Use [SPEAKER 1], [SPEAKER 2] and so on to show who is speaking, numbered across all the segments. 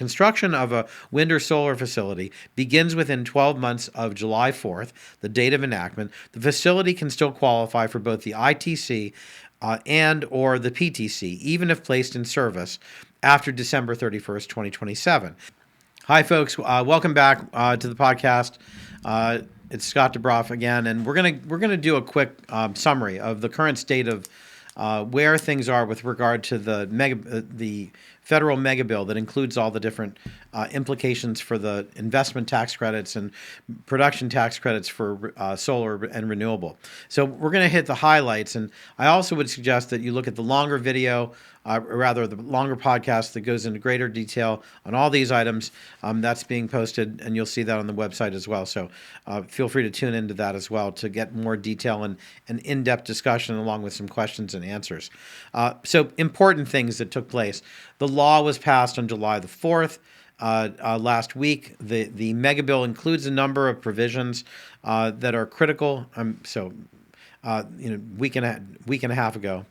[SPEAKER 1] Construction of a wind or solar facility begins within 12 months of July 4th, the date of enactment. The facility can still qualify for both the ITC and or the PTC, even if placed in service after December 31st, 2027. Hi, folks. Welcome back to the podcast. It's Scott DeBroff again, and we're gonna do a quick summary of the current state of where things are with regard to the federal mega bill that includes all the different implications for the investment tax credits and production tax credits for solar and renewable. So we're going to hit the highlights, and I also would suggest that you look at the longer video, or rather the longer podcast that goes into greater detail on all these items. That's being posted, and you'll see that on the website as well. So feel free to tune into that as well to get more detail and an in-depth discussion along with some questions and answers. So important things that took place. The law was passed on July the 4th. Last week, the mega bill includes a number of provisions that are critical. Week and a half ago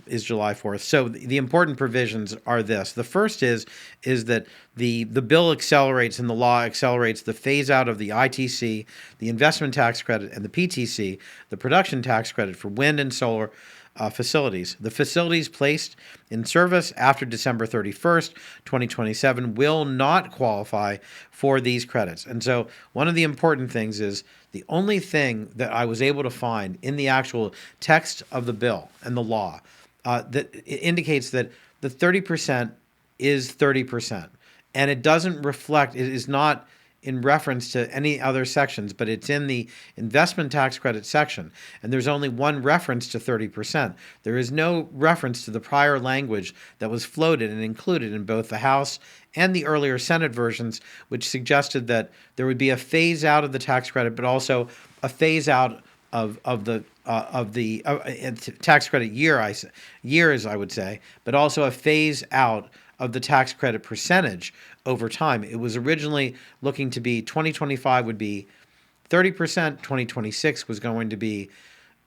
[SPEAKER 1] is July 4th. So the important provisions are this. The first is that the bill accelerates and the law accelerates the phase out of the ITC, the investment tax credit, and the PTC, the production tax credit for wind and solar facilities. The facilities placed in service after December 31st, 2027 will not qualify for these credits. And so one of the important things is the only thing that I was able to find in the actual text of the bill and the law that indicates that the 30% is 30%. And it doesn't reflect, it is not in reference to any other sections, but it's in the investment tax credit section. And there's only one reference to 30%. There is no reference to the prior language that was floated and included in both the House and the earlier Senate versions, which suggested that there would be a phase out of the tax credit, but also a phase out of the tax credit years, I would say, but also a phase out of the tax credit percentage over time. It was originally looking to be 2025 would be 30%, 2026 was going to be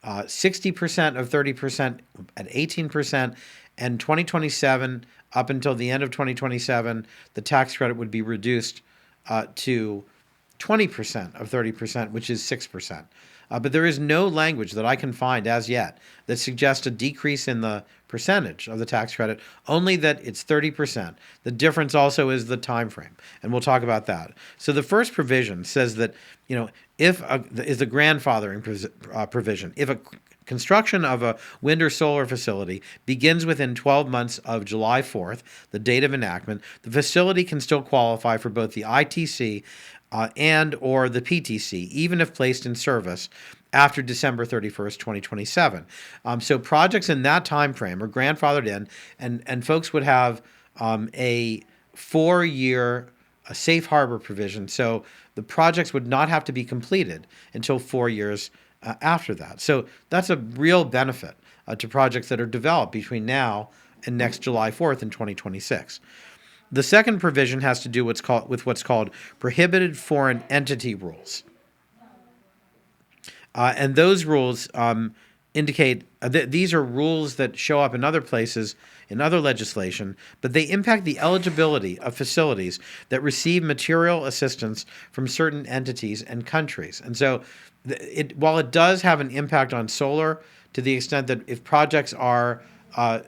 [SPEAKER 1] 60% of 30% at 18%, and 2027 up until the end of 2027, the tax credit would be reduced to 20% of 30%, which is 6%. But there is no language that I can find as yet that suggests a decrease in the percentage of the tax credit, only that it's 30%. The difference also is the time frame, and we'll talk about that. So the first provision says that, is the grandfathering provision. If a construction of a wind or solar facility begins within 12 months of July 4th, the date of enactment, the facility can still qualify for both the ITC and or the PTC, even if placed in service after December 31st, 2027. So projects in that time frame are grandfathered in, and folks would have a 4-year safe harbor provision. So the projects would not have to be completed until 4 years after that. So that's a real benefit to projects that are developed between now and next July 4th in 2026. The second provision has to do with what's called prohibited foreign entity rules. And those rules indicate that these are rules that show up in other places, in other legislation, but they impact the eligibility of facilities that receive material assistance from certain entities and countries. And so while it does have an impact on solar to the extent that if projects are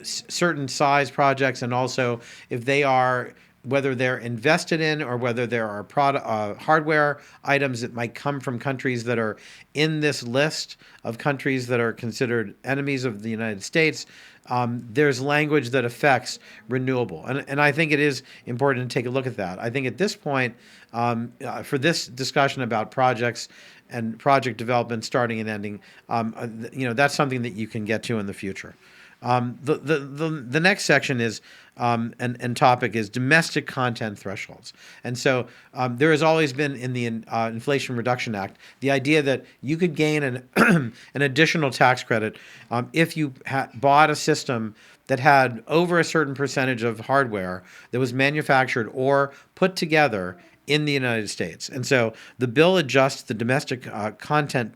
[SPEAKER 1] certain size projects, and also if they are, whether they're invested in or whether there are hardware items that might come from countries that are in this list of countries that are considered enemies of the United States, there's language that affects renewable. And I think it is important to take a look at that. I think at this point, for this discussion about projects and project development starting and ending, that's something that you can get to in the future. The next section is and topic is domestic content thresholds. And so there has always been in the Inflation Reduction Act the idea that you could gain an additional tax credit if you bought a system that had over a certain percentage of hardware that was manufactured or put together in the United States. And so the bill adjusts the domestic content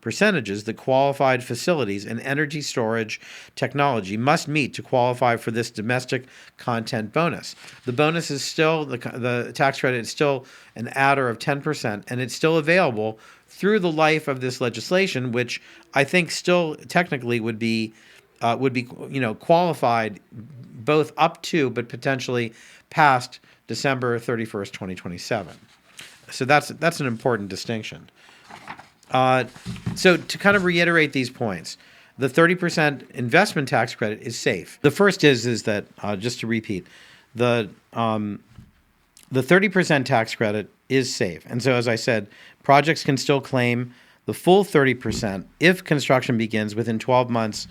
[SPEAKER 1] percentages that qualified facilities and energy storage technology must meet to qualify for this domestic content bonus. The bonus is still, the tax credit is still an adder of 10%, and it's still available through the life of this legislation, which I think still technically would be qualified both up to, but potentially past December 31st, 2027. So that's an important distinction. So to kind of reiterate these points, the 30% investment tax credit is safe. The first is that, just to repeat, the 30% tax credit is safe. And so, as I said, projects can still claim the full 30% if construction begins within 12 months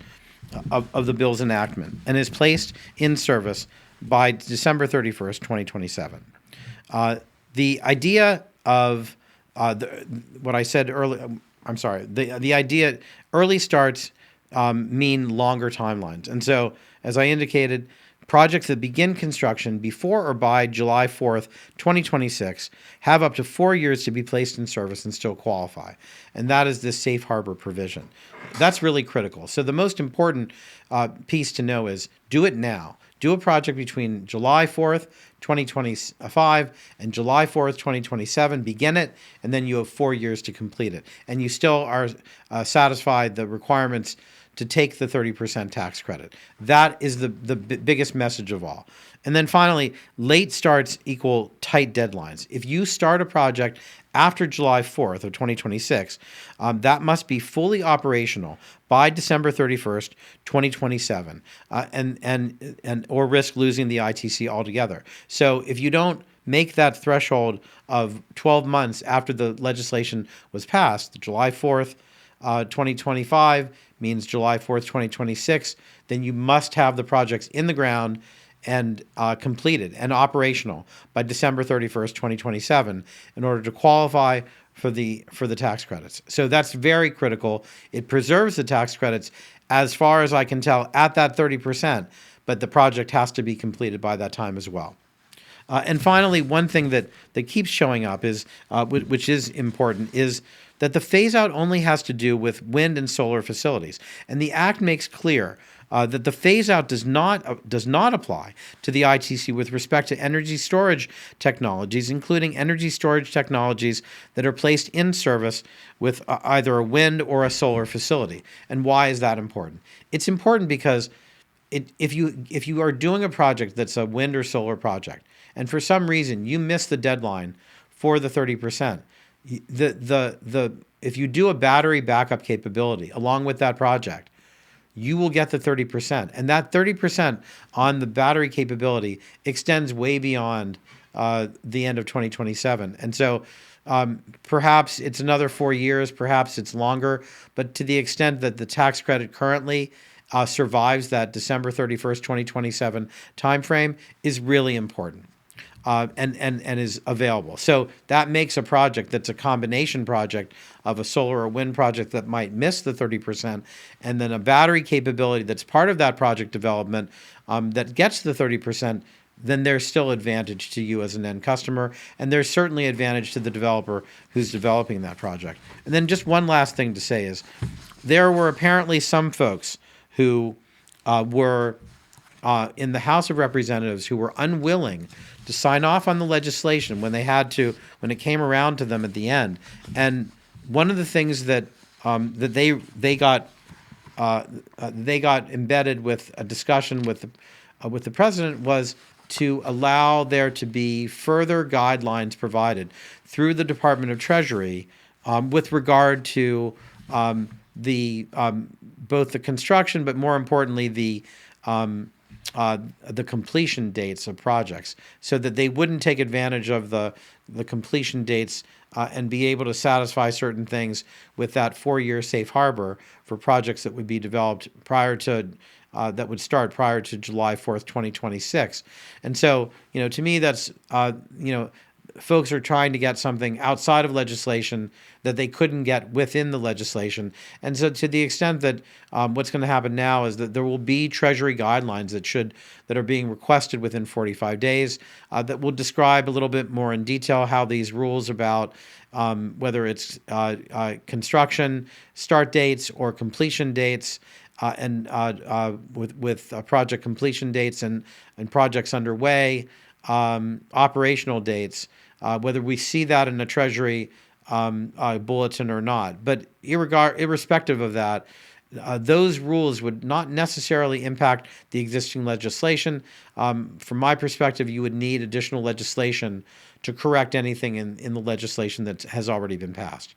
[SPEAKER 1] of the bill's enactment and is placed in service by December 31st, 2027. The idea of what I said earlier, I'm sorry, the idea early starts mean longer timelines. And so, as I indicated, projects that begin construction before or by July 4th, 2026 have up to 4 years to be placed in service and still qualify. And that is this safe harbor provision. That's really critical. So the most important piece to know is do it now. Do a project between July 4th, 2025 and July 4th, 2027. Begin it, and then you have 4 years to complete it. And you still are satisfied the requirements to take the 30% tax credit. That is the biggest message of all. And then finally, late starts equal tight deadlines. If you start a project after July 4th of 2026, that must be fully operational by December 31st, 2027, and or risk losing the ITC altogether. So if you don't make that threshold of 12 months after the legislation was passed, July 4th, 2025 means July 4th, 2026, then you must have the projects in the ground and completed and operational by December 31st, 2027 in order to qualify for the tax credits. So that's very critical. It preserves the tax credits as far as I can tell at that 30%, but the project has to be completed by that time as well. And finally, one thing that keeps showing up is, which is important, is that the phase-out only has to do with wind and solar facilities. And the Act makes clear that the phase-out does not apply to the ITC with respect to energy storage technologies, including energy storage technologies that are placed in service with either a wind or a solar facility. And why is that important? It's important because if you are doing a project that's a wind or solar project, and for some reason you miss the deadline for the 30%, if you do a battery backup capability along with that project, you will get the 30%. And that 30% on the battery capability extends way beyond the end of 2027. And so perhaps it's another 4 years, perhaps it's longer, but to the extent that the tax credit currently survives that December 31st, 2027 timeframe is really important. And is available. So that makes a project that's a combination project of a solar or wind project that might miss the 30%, and then a battery capability that's part of that project development that gets the 30%, then there's still advantage to you as an end customer, and there's certainly advantage to the developer who's developing that project. And then just one last thing to say is there were apparently some folks who were in the House of Representatives who were unwilling to sign off on the legislation when it came around to them at the end. And one of the things that they got embedded with a discussion with the president was to allow there to be further guidelines provided through the Department of Treasury with regard to both the construction, but more importantly the completion dates of projects, so that they wouldn't take advantage of the completion dates and be able to satisfy certain things with that 4-year safe harbor for projects that would be developed prior to that would start prior to July 4th, 2026. And so, to me, that's folks are trying to get something outside of legislation that they couldn't get within the legislation. And so, to the extent that what's going to happen now is that there will be Treasury guidelines that are being requested within 45 days that will describe a little bit more in detail how these rules about whether it's construction start dates or completion dates. And with project completion dates and projects underway, operational dates, whether we see that in a Treasury bulletin or not. But irrespective of that, those rules would not necessarily impact the existing legislation. From my perspective, you would need additional legislation to correct anything in the legislation that has already been passed.